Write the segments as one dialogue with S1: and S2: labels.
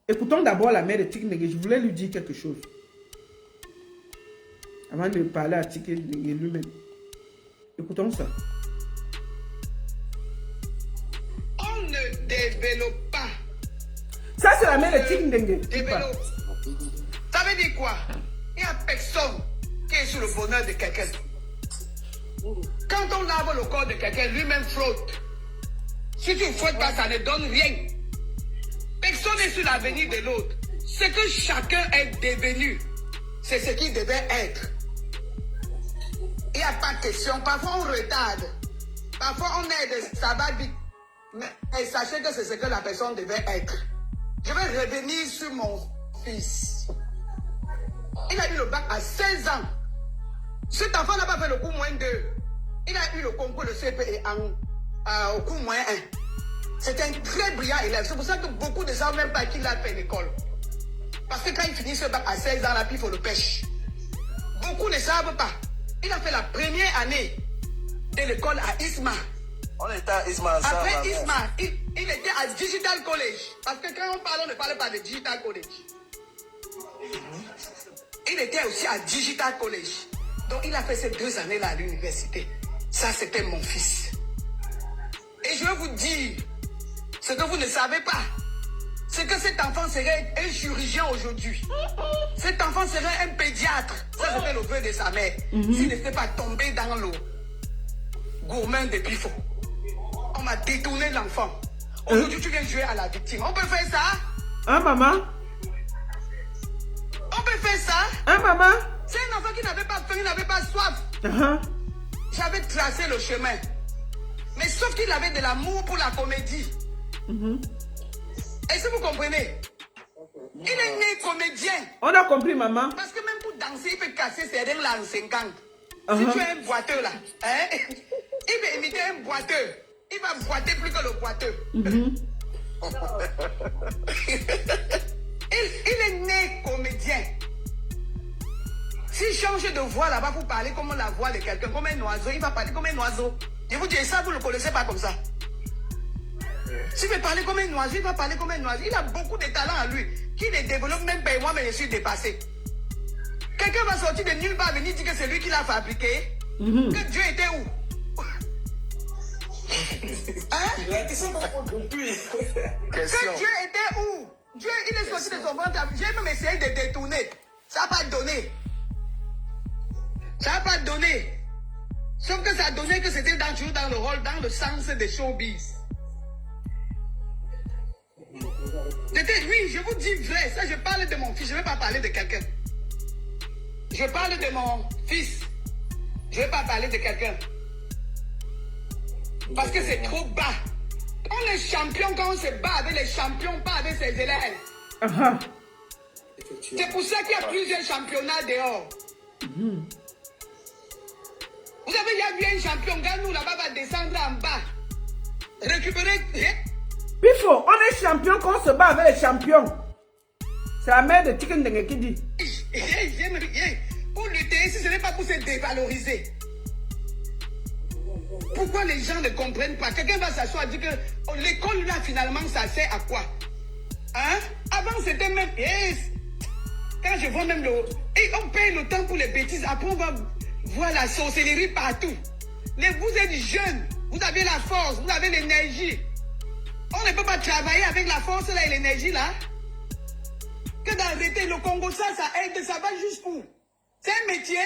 S1: Écoutons d'abord la mère de Tikindenge. Je voulais lui dire quelque chose. Avant de parler à Tikindenge lui-même. Écoutons ça.
S2: On ne développe pas.
S1: Ça, c'est la mère de Tikindenge.
S2: Développe. Ça veut dire quoi? Il n'y a personne qui est sur le bonheur de quelqu'un. Quand on lave le corps de quelqu'un, lui-même flotte. Si tu ne frottes pas, ça ne donne rien. Personne n'est sur l'avenir de l'autre. Ce que chacun est devenu, c'est ce qu'il devait être. Il n'y a pas de question. Parfois, on retarde. Parfois, on aide, ça va vite. Mais sachez que c'est ce que la personne devait être. Je vais revenir sur mon fils. Il a eu le bac à 16 ans. Cet enfant n'a pas fait le cours moins 2. Il a eu le concours de CPE au cours moins 1. C'est un très brillant élève. C'est pour ça que beaucoup ne savent même pas qu'il a fait l'école. Parce que quand il finit ce bac à 16 ans, là, puis il faut le pêche. Beaucoup ne savent pas. Il a fait la première année de l'école à Isma.
S3: On était à Isma ensemble.
S2: Après Isma, il était à Digital College. Parce que quand on parle, on ne parle pas de Digital College. Il était aussi à Digital College. Donc il a fait ces 2 années-là à l'université. Ça, c'était mon fils. Et je vais vous dire ce que vous ne savez pas. C'est que cet enfant serait un chirurgien aujourd'hui. Cet enfant serait un pédiatre. Ça, c'était le vœu de sa mère. S'il n'était pas tombé dans l'eau. Gourmand de pifo. On m'a détourné l'enfant. Aujourd'hui, tu viens jouer à la victime. On peut faire ça?
S1: Hein, maman?
S2: On peut faire ça?
S1: Hein, maman?
S2: C'est un enfant qui n'avait pas faim, il n'avait pas soif. J'avais tracé le chemin. Mais sauf qu'il avait de l'amour pour la comédie. Est-ce que vous comprenez? Il est né comédien.
S1: On a compris, maman.
S2: Parce que même pour danser, il peut casser ses règles en 50. Si tu es un boiteux là, hein, il peut imiter un boiteux. Il va boiter plus que le boiteux. Il est né comédien. S'il change de voix là-bas pour parler comme la voix de quelqu'un, comme un oiseau, il va parler comme un oiseau. Je vous dis, ça, vous ne le connaissez pas comme ça. S'il veut parler comme un oiseau, il va parler comme un oiseau. Il a beaucoup de talent en lui, qui ne développe même pas. Moi, mais je suis dépassé. Quelqu'un va sortir de nulle part venir dire que c'est lui qui l'a fabriqué. Que Dieu était où? Hein? Que Dieu était où? Dieu, il est sorti de son ventre. J'ai même essayé de détourner. Ça n'a pas donné. Ça n'a pas donné. Sauf que ça a donné que c'était toujours dans le rôle, dans le sens des showbiz. Oui, je vous dis vrai. Ça, je parle de mon fils. Je ne vais pas parler de quelqu'un. Je parle de mon fils. Je ne vais pas parler de quelqu'un. Parce que c'est trop bas. On est champion quand on se bat avec les champions, pas avec ses élèves. C'est pour ça qu'il y a plusieurs championnats dehors. Vous avez déjà vu un champion, quand nous là-bas va descendre en bas. Récupérer.
S1: Pifo, on est champion quand on se bat avec les champions. C'est la mère de Tikindenge qui dit.
S2: Pour lutter, si ce n'est pas pour se dévaloriser. Pourquoi les gens ne comprennent pas? Quelqu'un va s'asseoir et dire que l'école là finalement ça sert à quoi? Hein? Avant c'était même. Quand je vois même le. Et on paye le temps pour les bêtises. Après on va voir la sorcellerie partout. Mais vous êtes jeunes. Vous avez la force. Vous avez l'énergie. On ne peut pas travailler avec la force là et l'énergie là. Que d'arrêter le Congo, ça aide. Ça va jusqu'où? C'est un métier.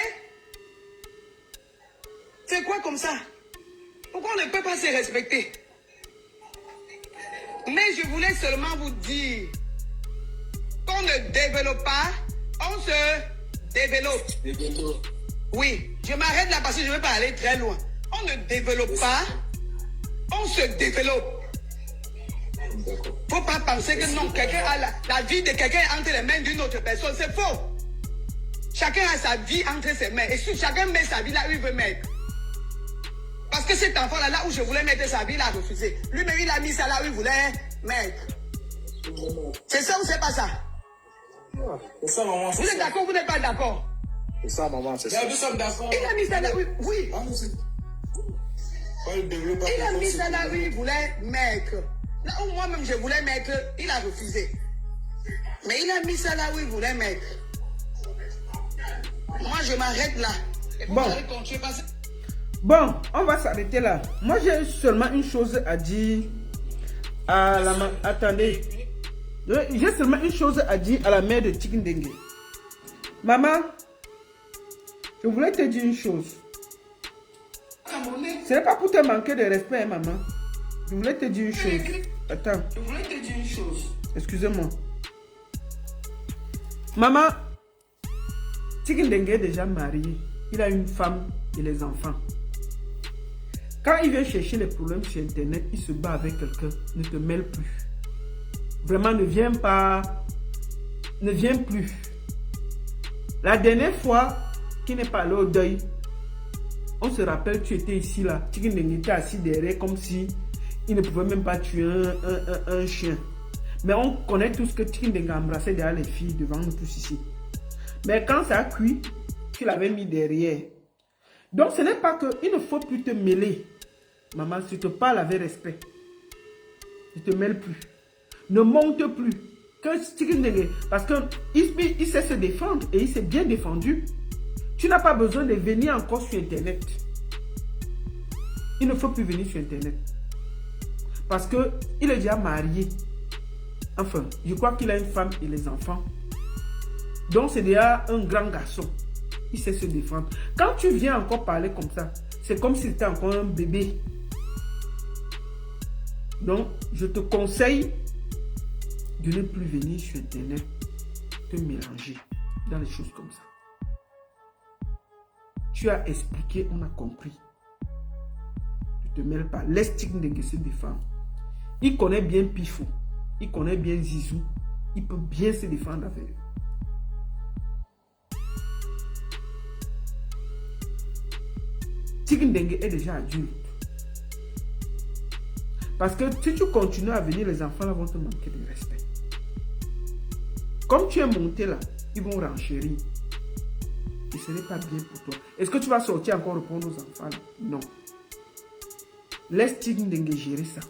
S2: C'est quoi comme ça? Pourquoi on ne peut pas se respecter? Mais je voulais seulement vous dire qu'on ne développe pas, on se développe. Oui, je m'arrête là parce que je ne vais pas aller très loin. On ne développe pas, on se développe. Il ne faut pas penser que non, quelqu'un a la vie de quelqu'un entre les mains d'une autre personne. C'est faux. Chacun a sa vie entre ses mains. Et si chacun met sa vie là où il veut mettre. Parce que cet enfant-là, là où je voulais mettre sa vie, il a refusé. Lui-même, il a mis ça là où il voulait mettre. C'est ça ou c'est pas ça?
S3: C'est ça, maman.
S2: Vous êtes d'accord ou vous n'êtes pas d'accord?
S3: C'est ça, maman, c'est ça.
S2: Nous sommes d'accord. Il a mis ça là où... Oui. Il a mis ça là où il voulait mettre. Là où moi-même je voulais mettre, il a refusé. Mais il a mis ça là où il voulait mettre. Moi, je m'arrête là. Et vous
S1: Bon.
S2: allez continuer parce que...
S1: Bon, on va s'arrêter là. Moi, j'ai seulement une chose à dire à la... Attendez. J'ai seulement une chose à dire à la mère de Tikindengue. Maman, je voulais te dire une chose. Ce n'est pas pour te manquer de respect, hein, maman. Je voulais te dire une chose. Attends.
S2: Je voulais te dire une chose.
S1: Excusez-moi. Maman, Tikindengue est déjà marié. Il a une femme et les enfants. Quand il vient chercher les problèmes sur Internet, il se bat avec quelqu'un. Ne te mêle plus. Vraiment, ne viens pas. Ne viens plus. La dernière fois qu'il n'est pas allé au deuil, on se rappelle, tu étais ici là. Tikindengue était assis derrière comme si il ne pouvait même pas tuer un chien. Mais on connaît tous que Tikindengue embrassait derrière les filles devant nous tous ici. Mais quand ça a cuit, tu l'avais mis derrière. Donc ce n'est pas que il ne faut plus te mêler. Maman, si tu te parles avec respect, ne te mêle plus. Ne monte plus. Parce qu'il sait se défendre et il s'est bien défendu. Tu n'as pas besoin de venir encore sur Internet. Il ne faut plus venir sur Internet. Parce qu'il est déjà marié. Enfin, je crois qu'il a une femme et les enfants. Donc c'est déjà un grand garçon. Il sait se défendre. Quand tu viens encore parler comme ça, c'est comme si c'était encore un bébé. Donc, je te conseille de ne plus venir sur Internet te mélanger dans les choses comme ça. Tu as expliqué, on a compris. Ne te mêle pas. Laisse Tikindengue se défendre. Il connaît bien Pifo. Il connaît bien Zizou. Il peut bien se défendre avec eux. Tikindengue est déjà adulte. Parce que si tu continues à venir, les enfants là vont te manquer de respect. Comme tu es monté là, ils vont renchérir. Et ce n'est pas bien pour toi. Est-ce que tu vas sortir encore répondre aux enfants là? Non. Laisse Tikindengue gérer ça.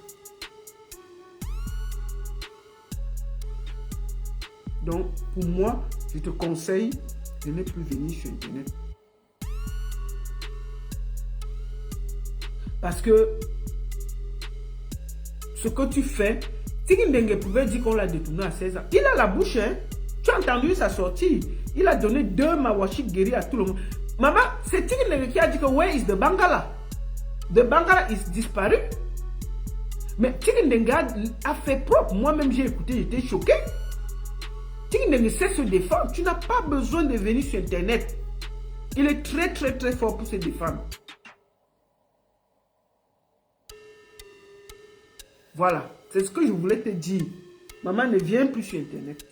S1: Donc, pour moi, je te conseille de ne plus venir sur Internet. Parce que ce que tu fais, Tikindengue pouvait dire qu'on l'a détourné à 16 ans. Il a la bouche, hein. Tu as entendu sa sortie. Il a donné 2 Mawashi guéris à tout le monde. Maman, c'est Tikindengue qui a dit que where is the Bangala? The Bangala is disparu. Mais Tikindengue a fait propre. Moi-même, j'ai écouté, j'étais choqué. Tikindengue sait se défendre. Tu n'as pas besoin de venir sur Internet. Il est très, très, très fort pour se défendre. Voilà, c'est ce que je voulais te dire. Maman, ne viens plus sur Internet.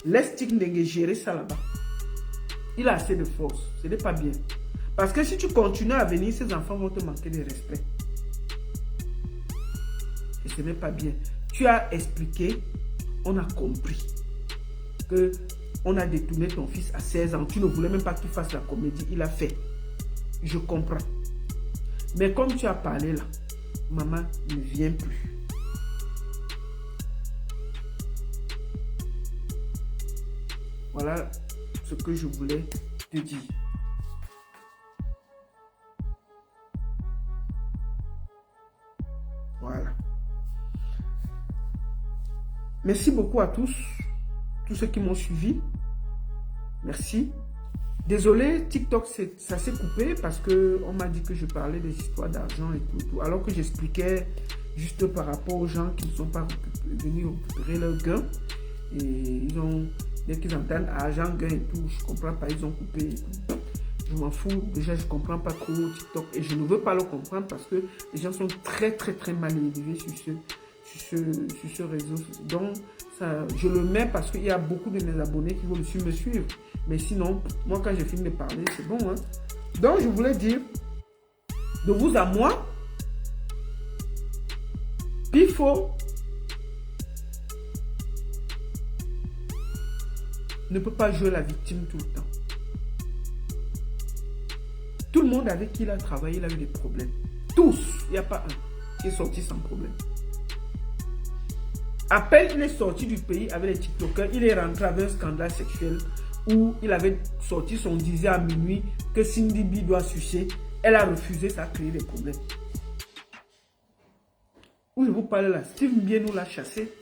S1: Laisse Tikindengue gérer ça là-bas. Il a assez de force. Ce n'est pas bien. Parce que si tu continues à venir, ces enfants vont te manquer de respect. Et ce n'est pas bien. Tu as expliqué, on a compris que on a détourné ton fils à 16 ans. Tu ne voulais même pas qu'il fasse la comédie. Il a fait. Je comprends. Mais comme tu as parlé là, maman ne vient plus. Voilà ce que je voulais te dire. Voilà. Merci beaucoup à tous ceux qui m'ont suivi. Merci. Désolé, TikTok, ça s'est coupé parce qu'on m'a dit que je parlais des histoires d'argent et tout, alors que j'expliquais juste par rapport aux gens qui ne sont pas venus récupérer leur gain. Et dès qu'ils entendent argent, gain et tout, je ne comprends pas, ils ont coupé et tout. Je m'en fous, déjà je ne comprends pas trop TikTok et je ne veux pas le comprendre parce que les gens sont très très très mal élevés sur ce réseau. Donc, ça, je le mets parce qu'il y a beaucoup de mes abonnés qui vont me suivre. Mais sinon, moi quand je finis de parler, c'est bon. Hein? Donc, je voulais dire, de vous à moi, Pifo ne peut pas jouer la victime tout le temps. Tout le monde avec qui il a travaillé, il a eu des problèmes. Tous, il n'y a pas un qui est sorti sans problème. À peine il est sorti du pays avec les TikTokers, il est rentré avec un scandale sexuel où il avait sorti son disait à minuit que Cindy B doit sucer. Elle a refusé, ça a créé des problèmes. Où je vous parle là, Steve Mbienou l'a chassé.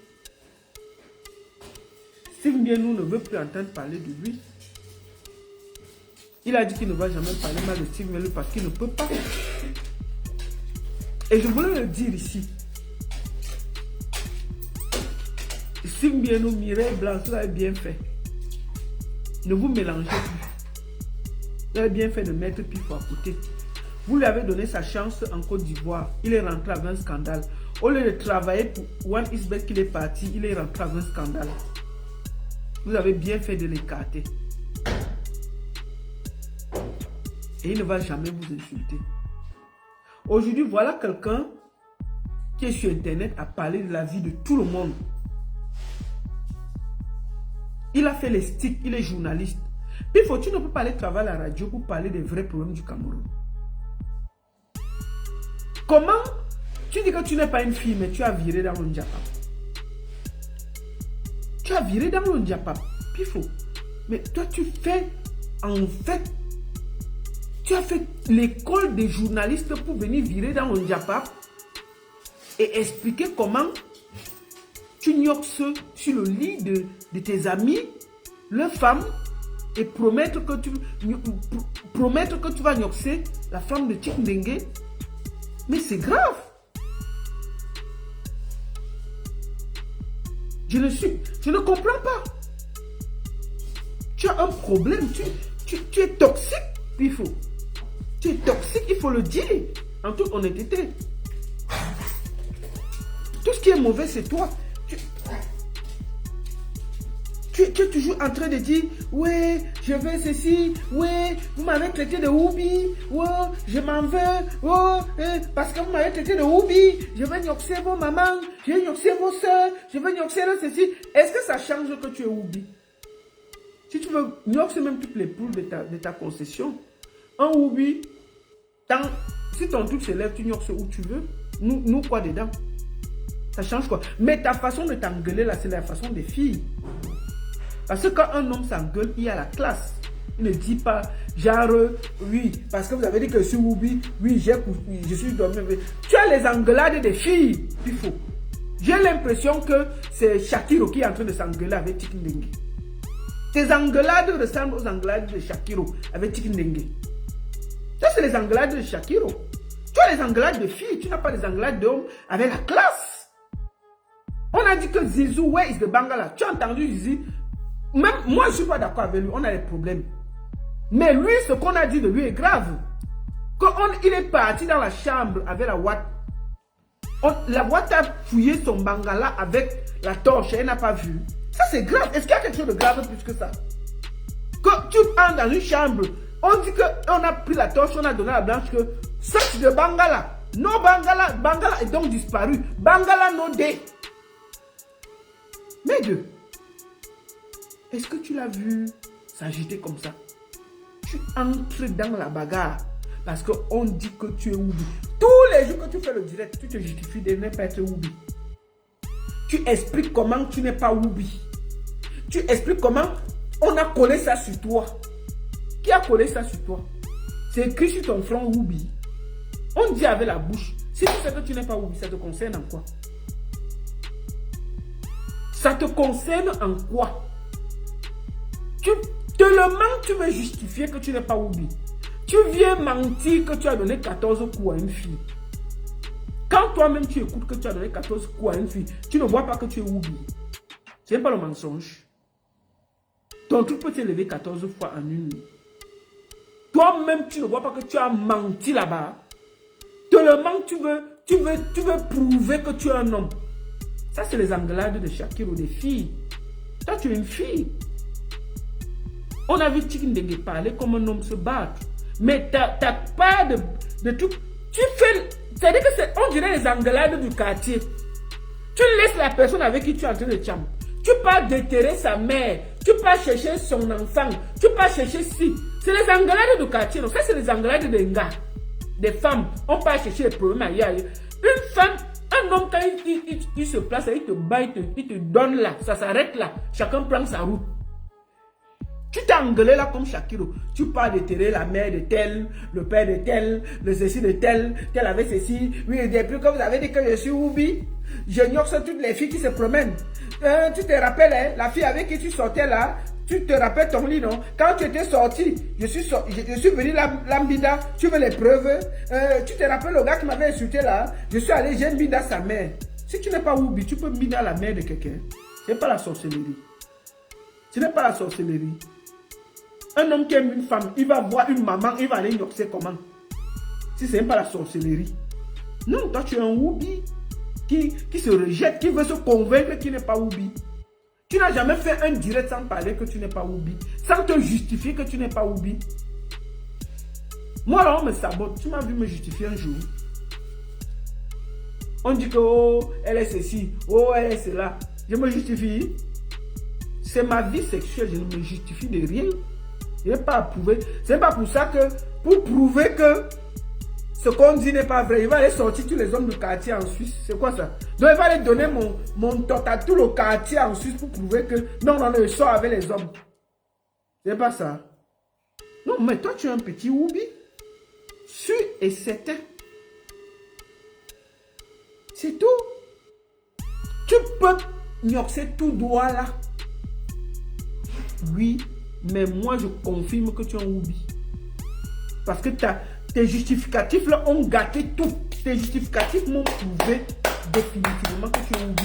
S1: Steve Mbienou ne veut plus entendre parler de lui. Il a dit qu'il ne va jamais parler mal de Steve Mbienou parce qu'il ne peut pas. Et je voulais le dire ici. Steve Mbienou, Mireille Blanc, vous avez bien fait. Ne vous mélangez plus. Vous avez bien fait de mettre Pifo à côté. Vous lui avez donné sa chance en Côte d'Ivoire. Il est rentré avec un scandale. Au lieu de travailler pour One Isbeth qu'il est parti, il est rentré avec un scandale. Vous avez bien fait de l'écarter. Et il ne va jamais vous insulter. Aujourd'hui, voilà quelqu'un qui est sur Internet à parler de la vie de tout le monde. Il a fait les sticks, il est journaliste. Puis tu ne peux pas aller travailler à la radio pour parler des vrais problèmes du Cameroun. Comment tu dis que tu n'es pas une fille, mais tu as viré dans le Ndiapap? Tu as viré dans le Ndiapap. Pifo. Mais toi, tu fais, en fait, tu as fait l'école des journalistes pour venir virer dans le Ndiapap et expliquer comment tu gnoxes sur le lit de tes amis, leurs femmes, et promettre que tu vas gnoxer la femme de Chick Ndengue. Mais c'est grave. Je ne comprends pas. Tu as un problème. Tu es toxique, Pifo. Tu es toxique, il faut le dire. En toute honnêteté. Tout ce qui est mauvais, c'est toi. Tu es toujours en train de dire, ouais, je veux ceci, ouais, vous m'avez traité de Oubi, ouais, je m'en veux, parce que vous m'avez traité de Oubi, je vais gnoxer vos mamans, je vais gnoxer vos soeurs, je vais gnoxer ceci. Est-ce que ça change que tu es Oubi? Si tu veux gnoxer même toutes les poules de ta concession, un Oubi, si ton truc se lève, tu gnoxes où tu veux, nous quoi dedans? Ça change quoi? Mais ta façon de t'engueuler là, c'est la façon des filles. Parce que quand un homme s'engueule, il y a la classe. Il ne dit pas, genre, oui, parce que vous avez dit que je suis Oubi, oui, je suis dormi. Tu as les engueulades des filles, il faut. J'ai l'impression que c'est Shakiro qui est en train de s'engueuler avec Chick Ndengue. Tes engueulades ressemblent aux engueulades de Shakiro avec Chick Ndengue. Ça, c'est les engueulades de Shakiro. Tu as les engueulades de filles, tu n'as pas les engueulades d'hommes avec la classe. On a dit que Zizou, where is the Bangala? Tu as entendu Zizi? Même moi, je ne suis pas d'accord avec lui. On a des problèmes. Mais lui, ce qu'on a dit de lui est grave. Quand il est parti dans la chambre avec la Watt, la Watt a fouillé son Bangala avec la torche et elle n'a pas vu. Ça, c'est grave. Est-ce qu'il y a quelque chose de grave plus que ça? Quand tu entres dans une chambre, on dit qu'on a pris la torche, on a donné à la blanche que search de Bangala. Non, Bangala est donc disparu. Bangala no day. Mais Dieu. Est-ce que tu l'as vu s'agiter comme ça? Tu entres dans la bagarre parce qu'on dit que tu es Oubi. Tous les jours que tu fais le direct, tu te justifies de ne pas être Oubi. Tu expliques comment tu n'es pas Oubi. Tu expliques comment on a collé ça sur toi. Qui a collé ça sur toi? C'est écrit sur ton front Oubi. On dit avec la bouche. Si tu sais que tu n'es pas Oubi, ça te concerne en quoi? Ça te concerne en quoi? Tu te le mens, tu veux justifier que tu n'es pas Oubi. Tu viens mentir que tu as donné 14 coups à une fille. Quand toi-même tu écoutes que tu as donné 14 coups à une fille, tu ne vois pas que tu es Oubi. Ce n'est pas le mensonge. Ton truc peut t'élever 14 fois en une nuit. Toi-même tu ne vois pas que tu as menti là-bas. Te le mens, tu veux prouver que tu es un homme. Ça c'est les engueulades de Shakiro, des filles. Toi tu es une fille. On a vu Chick Ndengue parler comme un homme se battre. Mais tu n'as pas de truc. Tu fais. C'est-à-dire que on dirait les engueulades du quartier. Tu laisses la personne avec qui tu es en train de chambre. Tu pars déterrer sa mère. Tu pars chercher son enfant. Tu pars chercher si. C'est les engueulades du quartier. Donc ça, c'est les engueulades des gars. Des femmes. On part chercher les problèmes ailleurs. Une femme, Un homme, quand il se place, il te bat, il te donne là, ça s'arrête là. Chacun prend sa route. Tu t'es engueulé là comme Shakiro. Tu parles de terrer la mère de tel, le père de tel, le ceci de tel avait ceci. Oui, depuis que vous avez dit que je suis Oubi, j'ignore toutes les filles qui se promènent. Tu te rappelles, hein, la fille avec qui tu sortais là, tu te rappelles ton lit, non? Quand tu étais sorti, je suis venu l'ambida, tu veux les preuves? Tu te rappelles le gars qui m'avait insulté là? Je suis allé, j'ai mis dans sa mère. Si tu n'es pas Oubi, tu peux mis dans la mère de quelqu'un. Ce n'est pas la sorcellerie. Ce n'est pas la sorcellerie. Un homme qui aime une femme, il va voir une maman, il va aller yoxer comment? Si ce n'est pas la sorcellerie. Non, toi tu es un Oubi qui se rejette, qui veut se convaincre qu'il n'est pas Oubi. Tu n'as jamais fait un direct sans parler que tu n'es pas Oubi, sans te justifier que tu n'es pas Oubi. Moi là on me sabote, tu m'as vu me justifier un jour. On dit que oh, elle est ceci, oh elle est cela. Je me justifie. C'est ma vie sexuelle, je ne me justifie de rien. Je n'ai pas à prouver. C'est pas pour ça que, pour prouver que ce qu'on dit n'est pas vrai, il va aller sortir tous les hommes du quartier en Suisse. C'est quoi ça? Donc il va aller donner mon tot à tout le quartier en Suisse pour prouver que non, je sors avec les hommes. C'est pas ça. Non, mais toi tu es un petit Oubi. Sûr et certain. C'est tout. Tu peux gnoxer tout droit là. Oui, mais moi je confirme que tu es un Oubi. Parce que tes justificatifs là ont gâté tout. Tes justificatifs m'ont prouvé définitivement que tu es un Oubi.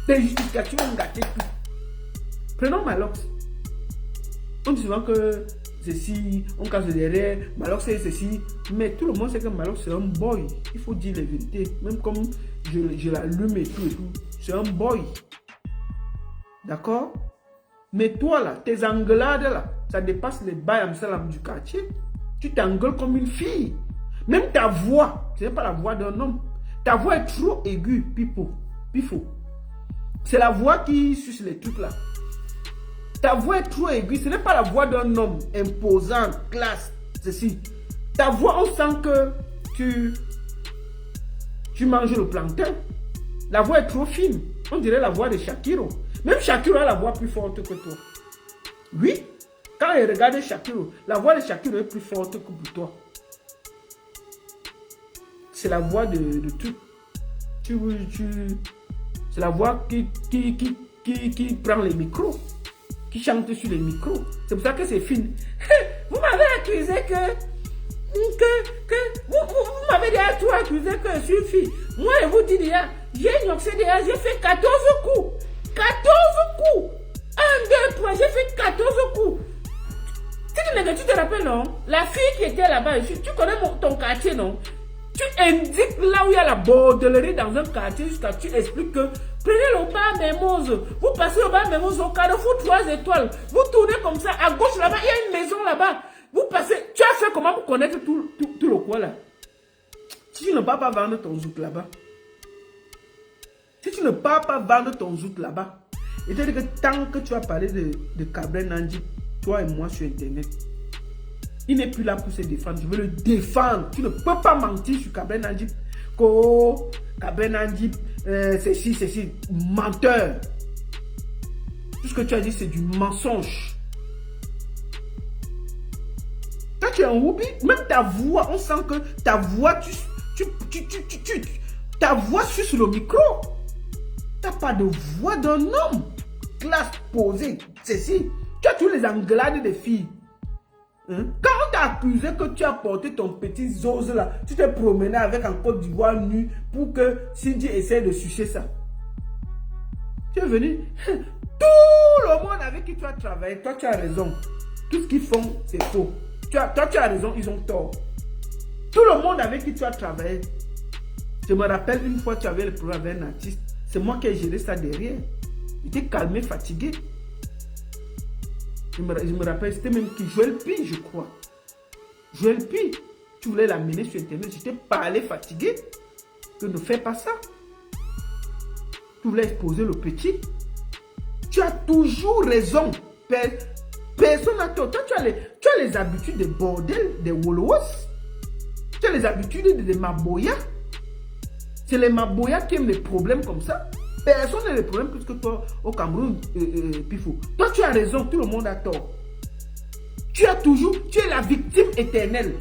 S1: Tes justificatifs ont gâté tout. Prenons Malox. On dit souvent que ceci, on casse derrière, Malox c'est ceci. Mais tout le monde sait que Malox c'est un boy. Il faut dire la vérité. Même comme je l'allume et tout. C'est un boy. D'accord? Mais toi là, tes engueulades là, ça dépasse les bails Amsalam du quartier. Tu t'engueules comme une fille. Même ta voix, ce n'est pas la voix d'un homme. Ta voix est trop aiguë, pifo. C'est la voix qui suce les trucs là. Ta voix est trop aiguë, ce n'est pas la voix d'un homme imposant, classe, ceci. Ta voix, on sent que tu manges le plancton. La voix est trop fine. On dirait la voix de Shakiro. Même Shakiro a la voix plus forte que toi. Oui, quand il regarde Shakiro, la voix de Shakiro est plus forte que pour toi. C'est la voix de tout. C'est la voix qui prend les micros, qui chante sur les micros. C'est pour ça que c'est fine. Vous m'avez accusé vous m'avez déjà tout accusé que je suis une fille. Moi, je vous dis déjà, j'ai fait 14 coups. 14 coups. 1, 2, 3, j'ai fait 14 coups. Tu te rappelles, non? La fille qui était là-bas, tu connais ton quartier, non? Tu indiques là où il y a la bordellerie dans un quartier jusqu'à tu expliques que prenez le bar Mémose. Vous passez au bar Mémose au carrefour 3 étoiles. Vous tournez comme ça. À gauche là-bas, il y a une maison là-bas. Vous passez. Tu as fait comment pour connaître tout le coin là? Si tu ne pars pas vendre ton zouk là-bas. Si tu ne pars pas vendre ton zouk là-bas. Et c'est-à-dire que tant que tu vas parler de Cabrel Nandjip, toi et moi sur Internet, il n'est plus là pour se défendre. Je veux le défendre. Tu ne peux pas mentir sur Cabrel Nandjip. Cabrel Nandjip, ceci, menteur. Tout ce que tu as dit, c'est du mensonge. Quand tu es un Oubi, même ta voix, on sent que ta voix, ta voix suce le micro. Tu n'as pas de voix d'un homme. Classe posée, ceci. Tu as tous les engueulades des filles. Hein? Quand on t'a accusé que tu as porté ton petit zose là, tu t'es promené avec un Côte d'Ivoire nu pour que Cindy essaie de sucer ça. Tu es venu. Tout le monde avec qui tu as travaillé, toi tu as raison. Tout ce qu'ils font, c'est faux. Toi tu as raison, ils ont tort. Tout le monde avec qui tu as travaillé. Je me rappelle une fois, tu avais le problème avec un artiste. C'est moi qui ai géré ça derrière. J'étais calmé, fatigué. Je me rappelle, c'était même qui Joël Pi, je crois. Joël Pi, tu voulais l'amener sur Internet. J'étais parlé, fatigué. Que ne fais pas ça. Tu voulais exposer le petit. Tu as toujours raison. Personne n'a tort. Toi, tu as les habitudes des bordels, des Wolowos. Tu as les habitudes des Maboya. C'est les Maboya qui aiment les problèmes comme ça. Personne n'a les problèmes plus que toi au Cameroun, Pifou. Toi, tu as raison, tout le monde a tort. Tu es la victime éternelle.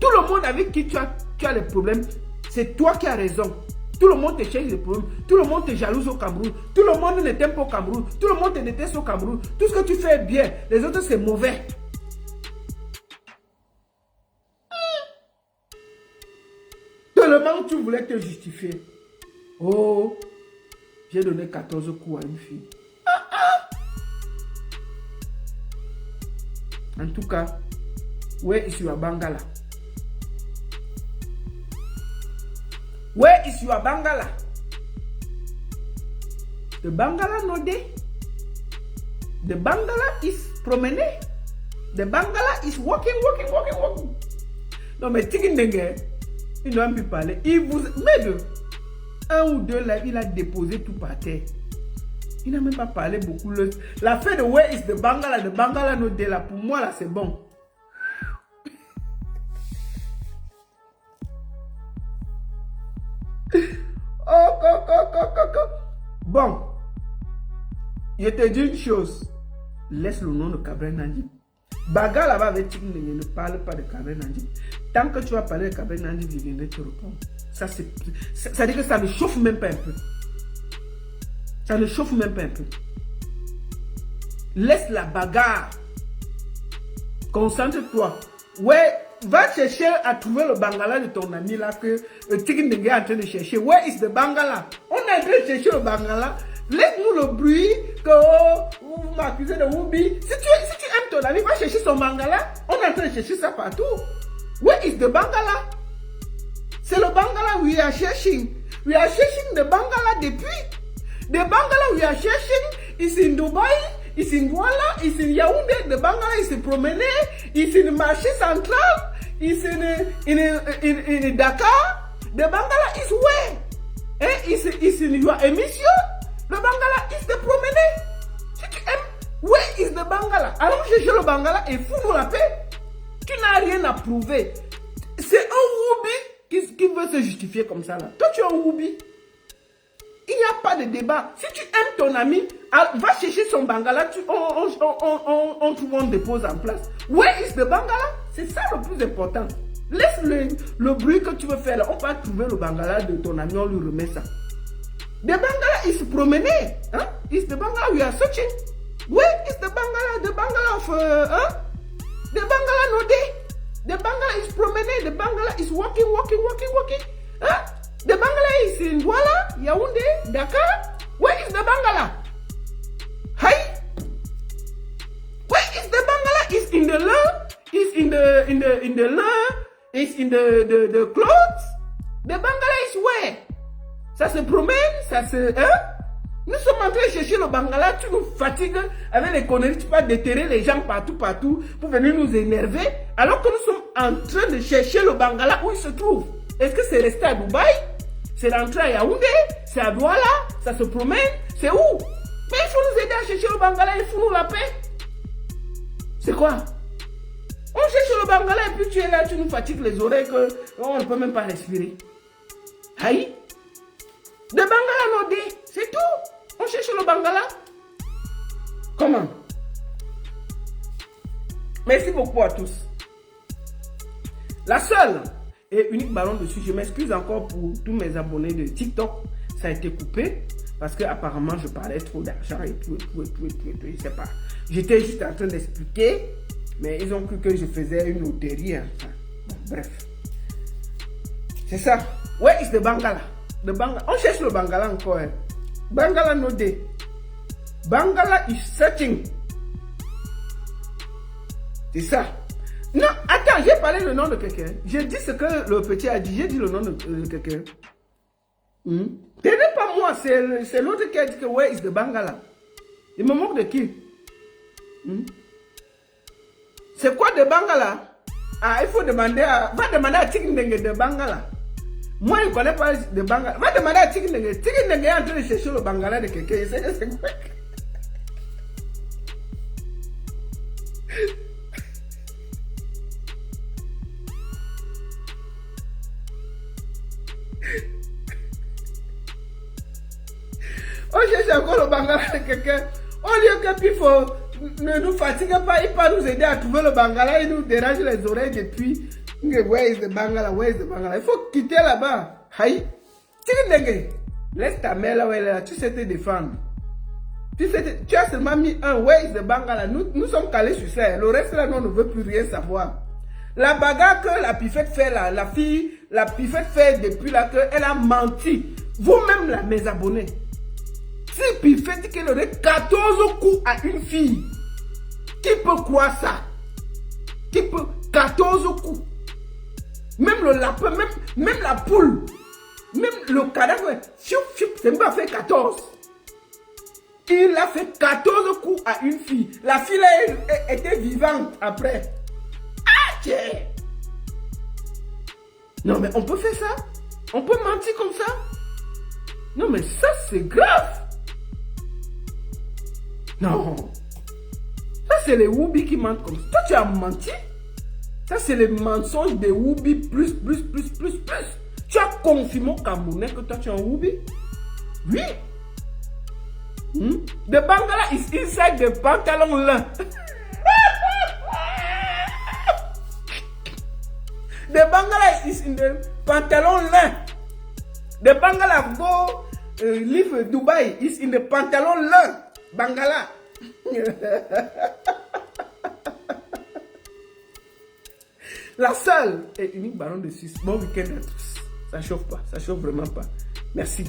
S1: Tout le monde avec qui tu as les problèmes, c'est toi qui as raison. Tout le monde te cherche des problèmes. Tout le monde te jalouse au Cameroun. Tout le monde ne t'aime pas au Cameroun. Tout le monde te déteste au Cameroun. Tout ce que tu fais est bien. Les autres, c'est mauvais. Tellement tu voulais te justifier. Oh, j'ai donné 14 coups à une fille. En tout cas, where is your Bangala? Where is your Bangala? The Bangala no day. The Bangala is promenade. The Bangala is walking. Non mais Tikin Dengue, il doit plus parler. Il vous met de un ou deux là, il a déposé tout par terre. Il n'a même pas parlé beaucoup. La fin de Where is the Bangala no day là, pour moi là c'est bon. Bon, je te dis une chose. Laisse le nom de Cabrel Nandi. Baga là-bas avec Tikin ne parle pas de Cabrel Nandi. Tant que tu vas parler de Cabrel Nandi, je viendrai te répondre. Ça dit que ça ne chauffe même pas un peu. Ça ne chauffe même pas un peu. Laisse la bagarre. Concentre-toi. Ouais, va chercher à trouver le Bangala de ton ami là que Tikin est en train de chercher. Where is the Bangala? On est en train de chercher le Bangala. Laisse-nous le bruit que vous m'accusez de Woubi. Si tu aimes ton ami, va chercher son Bangala. On est en train de chercher ça partout. Where is the Bangala? C'est le Bangala we are searching. We are searching the Bangala depuis. The Bangala we are searching is in Dubai, is in Douala, is in Yaoundé. The Bangala is in Promenade, is in Marché Central, is in Dakar. The Bangala is where? Is in your émission. Le Bangala is the Promenade. Si tu aimes, where is the Bangala? Allons chercher le Bangala et fous-nous la paix. Tu n'as rien à prouver. C'est un Woubi qui veut se justifier comme ça là. Toi tu es un Woubi. Il n'y a pas de débat. Si tu aimes ton ami, va chercher son Bangala, on dépose en place. Where is the Bangala? C'est ça le plus important. Laisse le bruit que tu veux faire là. On va trouver le Bangala de ton ami, on lui remet ça. The Bangala is promené. Hein? Is the Bangala we are searching. Where is the Bangala? The Bangala of the Bangala no day. The Bangala is promené. The Bangala is walking. Huh? The Bangala is in Douala, Yaoundé, Dakar. Where is the Bangala? Hey? Where is the Bangala? Is in the land? Is in the land? Is in the clothes? The Bangala is where? Ça se promène, ça se... Hein? Nous sommes en train de chercher le Bangala, tu nous fatigues avec les conneries, tu vas déterrer les gens partout pour venir nous énerver, alors que nous sommes en train de chercher le Bangala où il se trouve. Est-ce que c'est resté à Dubaï? C'est rentré à Yaoundé? C'est à Douala? Ça se promène? C'est où? Mais il faut nous aider à chercher le Bangala, il faut nous la paix. C'est quoi? On cherche le Bangala et puis tu es là, tu nous fatigues les oreilles qu'on ne peut même pas respirer. Aïe? De Bangala no day, c'est tout. On cherche le Bangala. Comment? Merci beaucoup à tous. La seule et unique ballon dessus, je m'excuse encore pour tous mes abonnés de TikTok. Ça a été coupé parce que apparemment je parlais trop d'argent et tout, je sais pas. J'étais juste en train d'expliquer, mais ils ont cru que je faisais une loterie. Hein. Bon, bref. C'est ça. Where is the Bangala? The Bangala. On cherche le Bangala encore. Hein. Bangala no day. Bangala is searching. C'est ça. Non, attends, j'ai parlé le nom de quelqu'un. J'ai dit ce que le petit a dit. J'ai dit le nom de quelqu'un. Ce n'est pas moi, c'est l'autre qui a dit que where is the Bangala? Il me moque de qui? C'est quoi de Bangala? Ah, il faut demander à... Va demander à Tikin Dengue de Bangala. Moi, je ne connais pas de Bangala. Va demander à Tikin Dengue. Tikin Dengue est en train de chercher le Bangala de quelqu'un. C'est quoi? quelqu'un. Au lieu que Pif ne nous fatigue pas, il peut nous aider à trouver le Bangala, il nous dérange les oreilles depuis. Where is the Bangala? Where is the Bangala? Il faut quitter là-bas. Aïe. Laisse ta mère là où elle est là. Tu sais te défendre. Tu as seulement mis un. Where is the Bangala? Nous sommes calés sur ça. Le reste là, nous, on ne veut plus rien savoir. La bagarre que la Pifette fait là, la Pifette fait depuis là, qu'elle a menti. Vous-même là, mes abonnés. Si Pifette dit qu'elle aurait 14 coups à une fille, qui peut croire ça? Qui peut 14 coups? Même le lapin, même la poule, même le cadavre, c'est pas fait 14. Il a fait 14 coups à une fille. La fille là, elle était vivante après. Ah tiens! Non mais on peut faire ça? On peut mentir comme ça? Non mais ça c'est grave! Non! Ça c'est les Whoopi qui mentent comme ça. Toi tu as menti? Ça, c'est le mensonge des Whoopi plus. Tu as confirmé au Camerounais que toi, tu es un Whoopi? Oui. The Bangala is inside the pantalon lin. The Bangala is in the pantalon lin. The Bangala go live Dubai is in the pantalon lin. Bangala. La seule et unique baronne de Suisse. Bon week-end à tous. Ça chauffe pas, ça chauffe vraiment pas. Merci.